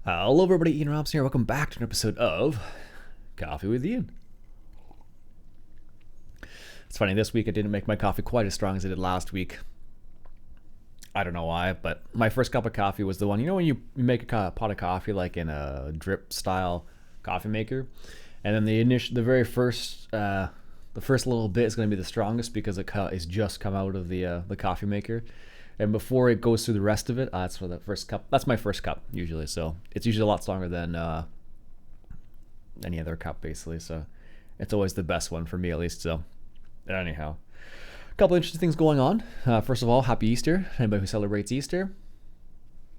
Hello everybody, Ian Robson here. Welcome back to an episode of Coffee with Ian. It's funny, this week I didn't make my coffee quite as strong as I did last week. I don't know why, but my first cup of coffee was the one, when you make a pot of coffee like in a drip style coffee maker, and then the very first, the first little bit is going to be the strongest because it's just come out of the coffee maker. And before it goes through the rest of it, that's for the first cup. That's my first cup usually, so it's usually a lot stronger than any other cup, basically. So it's always the best one for me, at least. So anyhow, a couple interesting things going on. First of all, happy Easter! Anybody who celebrates Easter,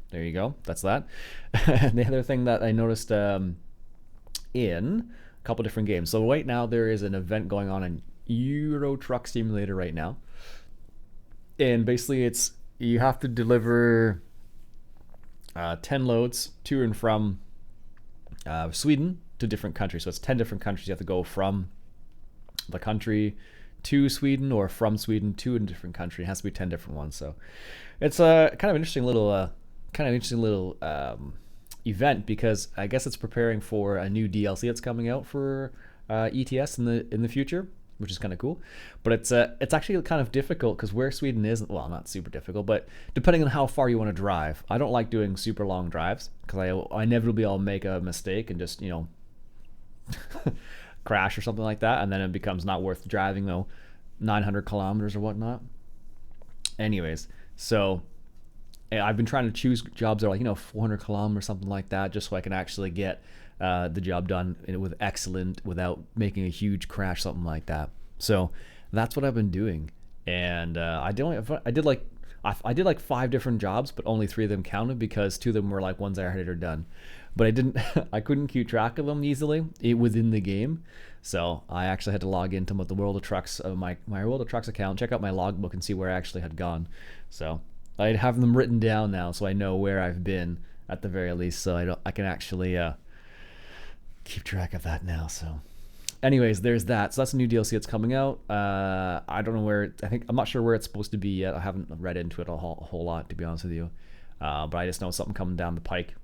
there you go. That's that. And the other thing that I noticed in a couple different games. So right now there is an event going on in Euro Truck Simulator right now, and basically it's you have to deliver 10 loads to and from Sweden to different countries. So it's 10 different countries. You have to go from the country to Sweden or from Sweden to a different country. It has to be 10 different ones. So it's a kind of interesting little event because I guess it's preparing for a new DLC that's coming out for ETS in the future, which is kind of cool. But it's actually kind of difficult because where Sweden is, well, not super difficult, but depending on how far you want to drive. I don't like doing super long drives because I inevitably I'll make a mistake and just crash or something like that, and then it becomes not worth driving 900 kilometers or whatnot. Anyways, so I've been trying to choose jobs that are 400 kilometers, something like that, just so I can actually get the job done with excellent without making a huge crash, something like that. So that's what I've been doing, and I did like 5 different jobs, but only 3 of them counted because 2 of them were like ones I already done. But I couldn't keep track of them easily within the game, so I actually had to log into the World of Trucks my World of Trucks account, check out my logbook, and see where I actually had gone. So I have them written down now, so I know where I've been at the very least. So I can actually keep track of that now. So anyways, there's that. So that's a new DLC that's coming out. I don't know where. I'm not sure where it's supposed to be yet. I haven't read into it a whole lot, to be honest with you. But I just know something coming down the pike.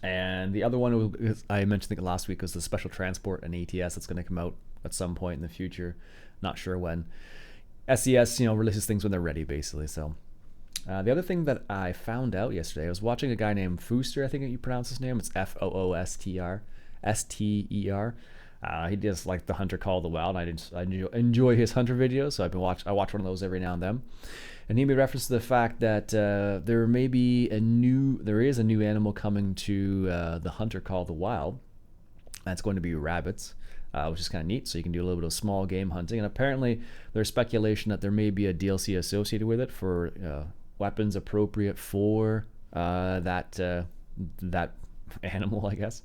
And the other one I mentioned last week was the special transport and ATS that's going to come out at some point in the future. Not sure when. SES, releases things when they're ready, basically. So the other thing that I found out yesterday, I was watching a guy named Fooster. I think you pronounce his name. It's Foostr. Ster. He does like the Hunter Call of the Wild. I enjoy his Hunter videos, so I watch one of those every now and then. And he made reference to the fact that there is a new animal coming to the Hunter Call of the Wild. That's going to be rabbits, which is kind of neat. So you can do a little bit of small game hunting. And apparently there's speculation that there may be a DLC associated with it for weapons appropriate for that animal, I guess.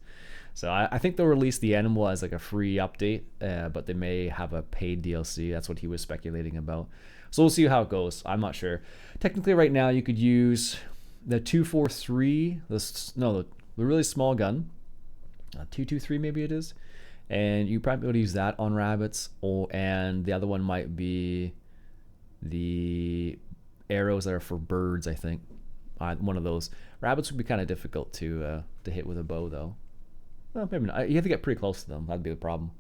So I think they'll release the animal as like a free update, but they may have a paid DLC. That's what he was speculating about. So we'll see how it goes. I'm not sure. Technically, right now you could use the 243, the really small gun, 223 maybe it is, and you probably would use that on rabbits. And the other one might be the arrows that are for birds. I think one of those. Rabbits would be kind of difficult to hit with a bow, though. Well, maybe not. You have to get pretty close to them. That'd be the problem.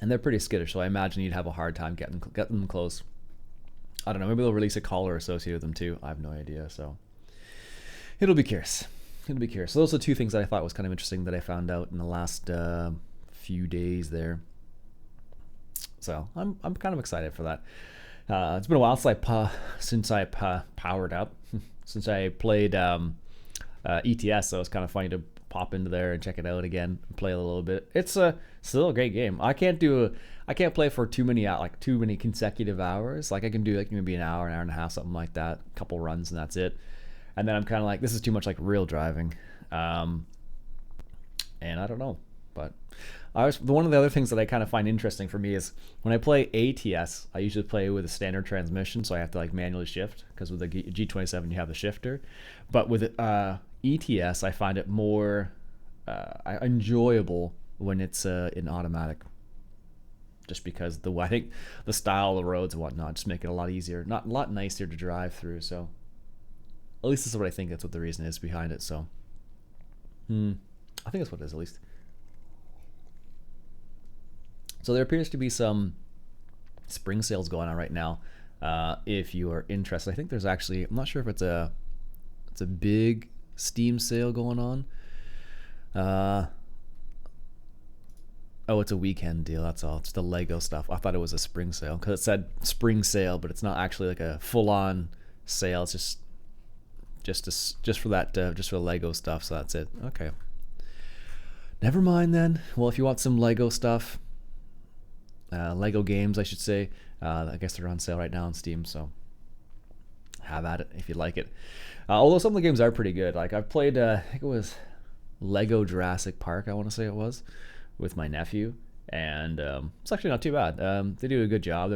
And they're pretty skittish, so I imagine you'd have a hard time getting them close. I don't know. Maybe they'll release a collar associated with them too. I have no idea. So it'll be curious. So those are 2 things that I thought was kind of interesting that I found out in the last few days there. So I'm kind of excited for that. It's been a while since I powered up, since I played ETS. So it's kind of funny to pop into there and check it out again and play a little bit. It's still a great game. I can't play for too many consecutive hours. Like I can do maybe an hour and a half, something like that, a couple runs, and that's it. And then I'm kind of like, this is too much like real driving. And I don't know, but one of the other things that I kind of find interesting for me is when I play ATS, I usually play with a standard transmission, so I have to like manually shift because with the G27 you have the shifter. But with ETS, I find it more enjoyable when it's in automatic, just because I think the style of the roads and whatnot just make it a lot easier, not a lot nicer to drive through. So At least that's what I think. That's what the reason is behind it. So, I think that's what it is at least. So there appears to be some spring sales going on right now. If you are interested, I think there's actually, I'm not sure if it's a big Steam sale going on. Oh, it's a weekend deal. That's all. It's the Lego stuff. I thought it was a spring sale because it said spring sale, but it's not actually like a full-on sale. It's just for that, just for the Lego stuff. So that's it. Okay. Never mind then. Well, if you want some Lego stuff, Lego games, I should say. I guess they're on sale right now on Steam, so have at it if you like it. Although some of the games are pretty good. Like I've played, I think it was Lego Jurassic Park, I want to say it was, with my nephew, and it's actually not too bad. They do a good job.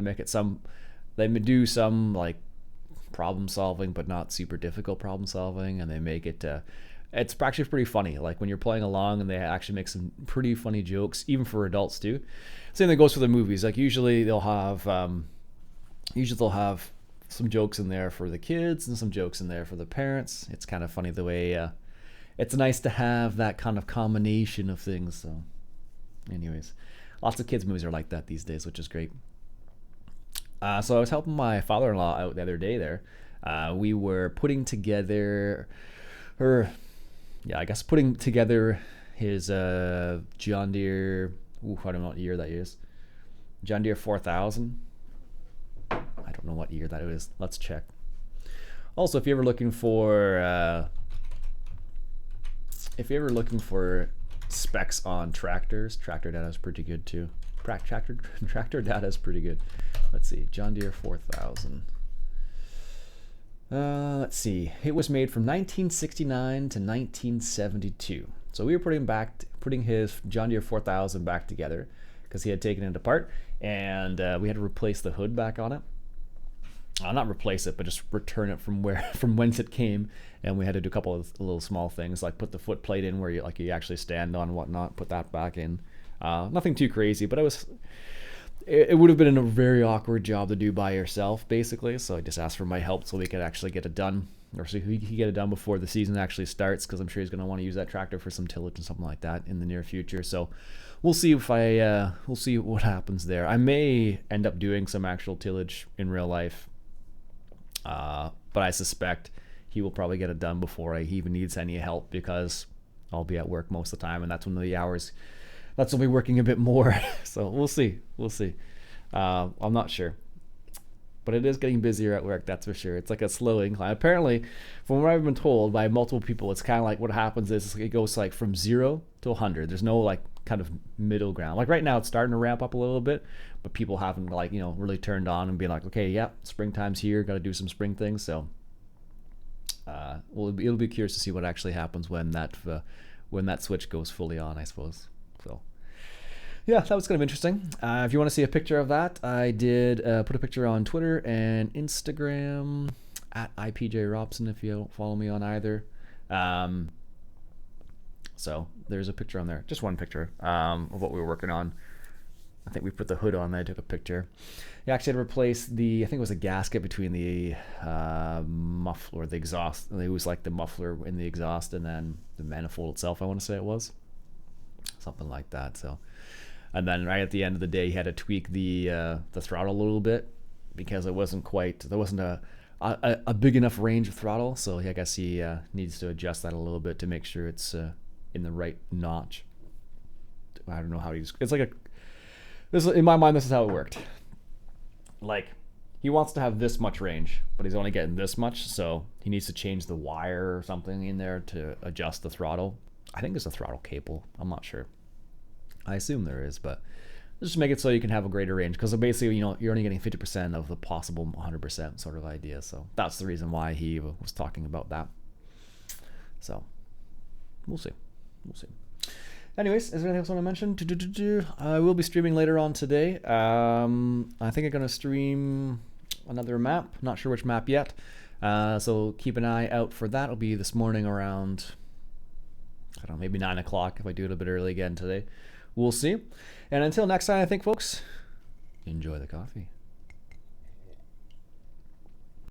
They do some like problem solving, but not super difficult problem solving, and they make it. It's actually pretty funny. Like when you're playing along, and they actually make some pretty funny jokes, even for adults too. Same thing goes for the movies. Like usually they'll have some jokes in there for the kids and some jokes in there for the parents. It's kind of funny the way. It's nice to have that kind of combination of things. So, anyways, lots of kids movies are like that these days, which is great. So I was helping my father-in-law out the other day. There, we were putting together putting together his John Deere. I don't know what year that is. John Deere 4000. I don't know what year that is. Let's check. Also, if you're ever looking for specs on tractors, tractor data is pretty good too. Tractor data is pretty good. Let's see, John Deere 4000. Let's see. It was made from 1969 to 1972. So we were putting his John Deere 4000 back together because he had taken it apart, and we had to replace the hood back on it. Not replace it, but just return it from whence it came. And we had to do a couple of little small things, like put the foot plate in where you actually stand on and whatnot, put that back in. Nothing too crazy, but it would have been a very awkward job to do by yourself, basically. So I just asked for my help so we could actually get it done, or so he could get it done before the season actually starts, because I'm sure he's going to want to use that tractor for some tillage and something like that in the near future. So we'll see we'll see what happens there. I may end up doing some actual tillage in real life, but I suspect he will probably get it done before he even needs any help, because I'll be at work most of the time, and that's when we'll be working a bit more. So we'll see. I'm not sure, but it is getting busier at work, that's for sure. It's like a slow incline. Apparently, from what I've been told by multiple people, it's kind of like what happens is it goes like from 0 to 100. There's no like kind of middle ground. Like right now it's starting to ramp up a little bit, but people haven't really turned on and been like, okay, yeah, springtime's here, got to do some spring things. So it'll be curious to see what actually happens when that switch goes fully on, I suppose. So yeah, that was kind of interesting. If you want to see a picture of that, I did put a picture on Twitter and Instagram at IPJRobson if you don't follow me on either. So there's a picture on there, just one picture of what we were working on. I think we put the hood on there, I took a picture. You actually had to replace I think it was a gasket between the muffler, the exhaust. It was like the muffler in the exhaust and then the manifold itself, I want to say it was. Something like that. So, and then right at the end of the day, he had to tweak the throttle a little bit because there wasn't a big enough range of throttle. So I guess he needs to adjust that a little bit to make sure it's in the right notch. I don't know how it's like in my mind, this is how it worked. Like, he wants to have this much range, but he's only getting this much, so he needs to change the wire or something in there to adjust the throttle. I think there's a throttle cable. I'm not sure. I assume there is, but just make it so you can have a greater range, because basically, you're only getting 50% of the possible 100% sort of idea. So that's the reason why he was talking about that. So we'll see. Anyways, is there anything else I want to mention? I will be streaming later on today. I think I'm going to stream another map. Not sure which map yet. So keep an eye out for that. It'll be this morning around, I don't know, maybe 9 o'clock if I do it a bit early again today. We'll see. And until next time, I think, folks, enjoy the coffee.